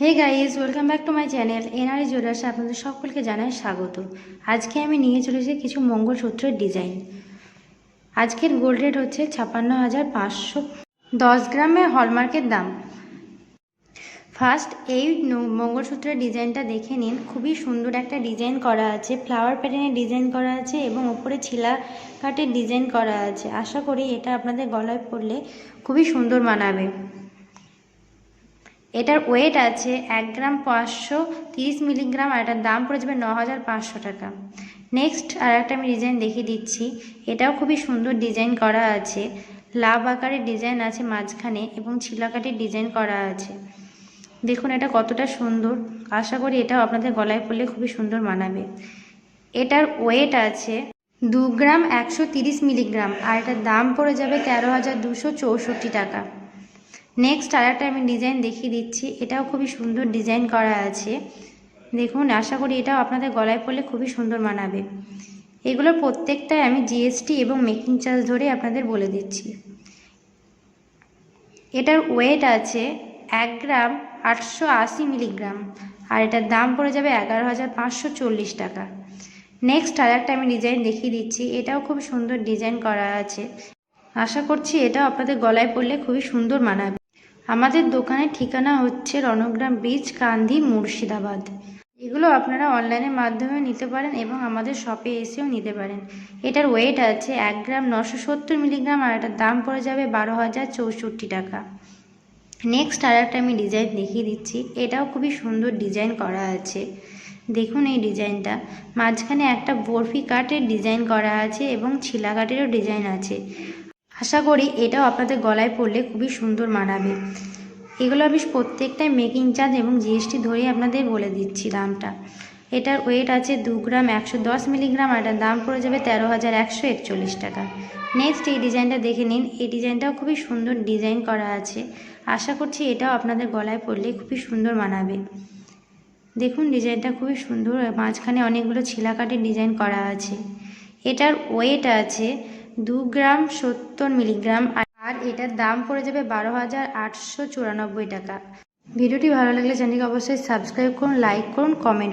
Hey guys, welcome back to my channel NRE জুয়েলার্সে আপনাদের সকলকে জানাই স্বাগত। আজকে আমি নিয়ে চলেছি কিছু মঙ্গলসূত্রের ডিজাইন। আজকের গোল্ড রেট হচ্ছে ৫৬,৫০০, 10 গ্রামের হলমার্কের দাম। ফার্স্ট এই মঙ্গলসূত্রের ডিজাইনটা দেখে নিন। খুবই সুন্দর একটা ডিজাইন করা আছে, ফ্লাওয়ার প্যাটার্নের ডিজাইন করা আছে এবং ওপরে ছিলা কাটের ডিজাইন করা আছে। আশা করি এটা আপনাদের গলায় পরলে খুবই সুন্দর মানাবে। এটার ওয়েট আছে 1 গ্রাম 530 মিলিগ্রাম আর এটার দাম পড়ে যাবে 9,500 টাকা। নেক্সট আর একটা আমি ডিজাইন দেখিয়ে দিচ্ছি। এটাও খুবই সুন্দর ডিজাইন করা আছে, লাভ আকারের ডিজাইন আছে মাঝখানে এবং ছিলাকাটির ডিজাইন করা আছে। দেখুন এটা কতটা সুন্দর। আশা করি এটাও আপনাদের গলায় পরলে খুবই সুন্দর মানাবে। এটার ওয়েট আছে 2 গ্রাম 130 মিলিগ্রাম আর এটার দাম পড়ে যাবে 13,264 টাকা। নেক্সট আর একটা আমি ডিজাইন দেখিয়ে দিচ্ছি। এটাও খুবই সুন্দর ডিজাইন করা আছে। দেখুন আশা করি এটাও আপনাদের গলায় পরলে খুবই সুন্দর মানাবে। এগুলোর প্রত্যেকটাই আমি জিএসটি এবং মেকিং চার্জ ধরে আপনাদের বলে দিচ্ছি। এটার ওয়েট আছে 1 গ্রাম 880 মিলিগ্রাম আর এটার দাম পড়ে যাবে 11,540 টাকা। নেক্সট আর একটা আমি ডিজাইন দেখিয়ে দিচ্ছি। এটাও খুব সুন্দর ডিজাইন করা আছে। আশা করছি এটাও আপনাদের গলায় পরলে খুবই সুন্দর মানাবে। আমাদের দোকানের ঠিকানা হচ্ছে রণগ্রাম ব্রিজ, কান্ধি, মুর্শিদাবাদ। এগুলো আপনারা অনলাইনের মাধ্যমে নিতে পারেন এবং আমাদের শপে এসেও নিতে পারেন। এটার ওয়েট আছে 1 গ্রাম 970 মিলিগ্রাম আর এটার দাম পড়ে যাবে 12,064 টাকা। নেক্সট আর একটা আমি ডিজাইন দেখিয়ে দিচ্ছি। এটাও খুবই সুন্দর ডিজাইন করা আছে। দেখুন এই ডিজাইনটা মাঝখানে একটা বরফি কাটের ডিজাইন করা আছে এবং ছিলা কাটেরও ডিজাইন আছে। আশা করি এটাও আপনাদের গলায় পরলে খুবই সুন্দর মানাবে। এগুলো আমি প্রত্যেকটাই মেকিং চার্জ এবং জিএসটি ধরেই আপনাদের বলে দিচ্ছি দামটা। এটার ওয়েট আছে 2 গ্রাম 110 মিলিগ্রাম আর এটার দাম পড়ে যাবে 13,141 টাকা। নেক্সট এই ডিজাইনটা দেখে নিন। এই ডিজাইনটাও খুবই সুন্দর ডিজাইন করা আছে। আশা করছি এটাও আপনাদের গলায় পরলে খুবই সুন্দর মানাবে। দেখুন ডিজাইনটা খুবই সুন্দর, মাঝখানে অনেকগুলো ছিলা কাটের ডিজাইন করা আছে। এটার ওয়েট আছে 2 গ্রাম 70 মিলিগ্রাম আর এটার দাম পড়ে যাবে 12,894 টাকা। ভিডিওটি ভালো লাগলে চ্যানেলকে অবশ্যই সাবস্ক্রাইব করুন, লাইক করুন, কমেন্ট করুন।